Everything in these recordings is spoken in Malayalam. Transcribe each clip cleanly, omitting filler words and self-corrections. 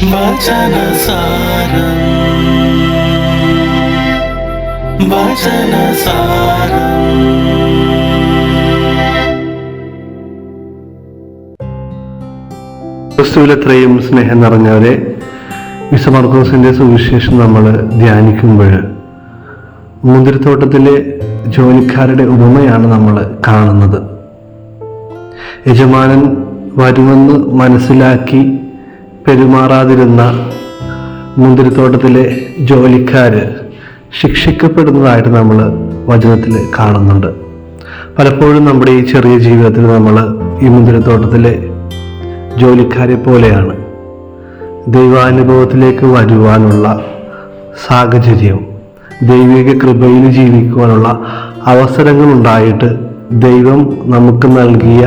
വചനസാരം വചനസാരം. ക്രിസ്തുവിലെത്രയും സ്നേഹം നിറഞ്ഞവരെ, വിശുദ്ധ മർക്കോസിന്റെ സുവിശേഷം നമ്മൾ ധ്യാനിക്കുമ്പോൾ മുന്തിരിത്തോട്ടത്തിലെ ജോലിക്കാരുടെ ഉപമയാണ് നമ്മൾ കാണുന്നത്. യജമാനൻ വരുമെന്ന് മനസ്സിലാക്കി പെരുമാറാതിരുന്ന മുന്തിരിത്തോട്ടത്തിലെ ജോലിക്കാര് ശിക്ഷിക്കപ്പെടുന്നതായിട്ട് നമ്മൾ വചനത്തിൽ കാണുന്നുണ്ട്. പലപ്പോഴും നമ്മുടെ ഈ ചെറിയ ജീവിതത്തിൽ നമ്മൾ ഈ മുന്തിരിത്തോട്ടത്തിലെ ജോലിക്കാരെ പോലെയാണ്. ദൈവാനുഭവത്തിലേക്ക് വരുവാനുള്ള സാഹചര്യം, ദൈവിക കൃപയിൽ ജീവിക്കുവാനുള്ള അവസരങ്ങളുണ്ടായിട്ട് ദൈവം നമുക്ക് നൽകിയ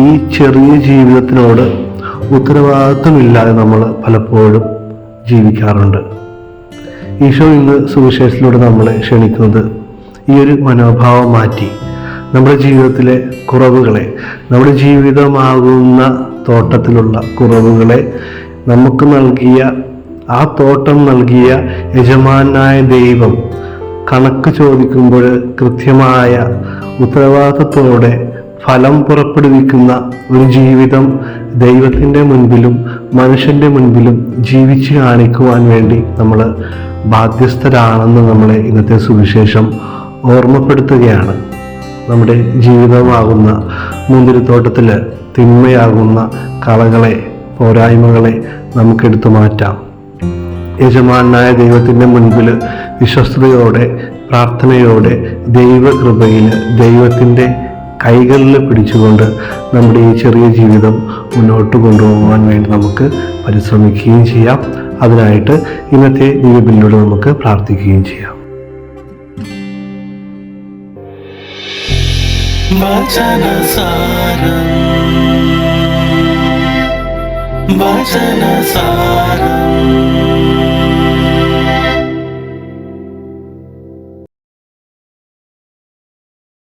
ഈ ചെറിയ ജീവിതത്തിനോട് ഉത്തരവാദിത്വമില്ലാതെ നമ്മൾ പലപ്പോഴും ജീവിക്കാറുണ്ട്. ഈശോ ഇന്ന് സുവിശേഷത്തിലൂടെ നമ്മളെ ക്ഷണിക്കുന്നത് ഈ ഒരു മനോഭാവം മാറ്റി നമ്മുടെ ജീവിതത്തിലെ കുറവുകളെ, നമ്മുടെ ജീവിതമാകുന്ന തോട്ടത്തിലുള്ള കുറവുകളെ നമുക്ക് നൽകിയ, ആ തോട്ടം നൽകിയ യജമാനായ ദൈവം കണക്ക് ചോദിക്കുമ്പോൾ കൃത്യമായ ഉത്തരവാദിത്വത്തോടെ ഫലം പുറപ്പെടുവിക്കുന്ന ഒരു ജീവിതം ദൈവത്തിൻ്റെ മുൻപിലും മനുഷ്യൻ്റെ മുൻപിലും ജീവിച്ച് കാണിക്കുവാൻ വേണ്ടി നമ്മൾ ബാധ്യസ്ഥരാണെന്ന് നമ്മളെ ഇന്നത്തെ സുവിശേഷം ഓർമ്മപ്പെടുത്തുകയാണ്. നമ്മുടെ ജീവിതമാകുന്ന മുന്തിരിത്തോട്ടത്തിൽ തിന്മയാകുന്ന കളകളെ, പോരായ്മകളെ നമുക്കെടുത്തു മാറ്റാം. യജമാനായ ദൈവത്തിൻ്റെ മുൻപിൽ വിശ്വസ്തയോടെ, പ്രാർത്ഥനയോടെ, ദൈവകൃപയിൽ, ദൈവത്തിൻ്റെ കൈകളിൽ പിടിച്ചുകൊണ്ട് നമ്മുടെ ഈ ചെറിയ ജീവിതം മുന്നോട്ട് കൊണ്ടുപോകാൻ വേണ്ടി നമുക്ക് പരിശ്രമിക്കുകയും ചെയ്യാം. അതിനായിട്ട് ഇന്നത്തെ ദിവ്യബലിയിലൂടെ നമുക്ക് പ്രാർത്ഥിക്കുകയും ചെയ്യാം. വചനസാരം വചനസാരം.